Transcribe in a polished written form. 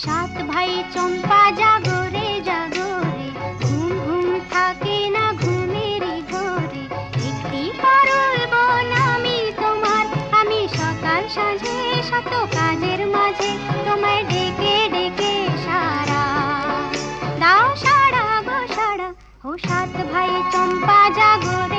সাত ভাই চম্পা জাগো রে জাগো রে, ঘুম ঘুম থাকে না ঘুমেরই ঘরে। একটি পারুল বোন আমি তোমার, আমি সকাল সাঁঝে শত কাজের মাঝে তোমায় ডেকে ডেকে সারা দাও, সারা গো সারা। ও সাত ভাই চম্পা জাগো রে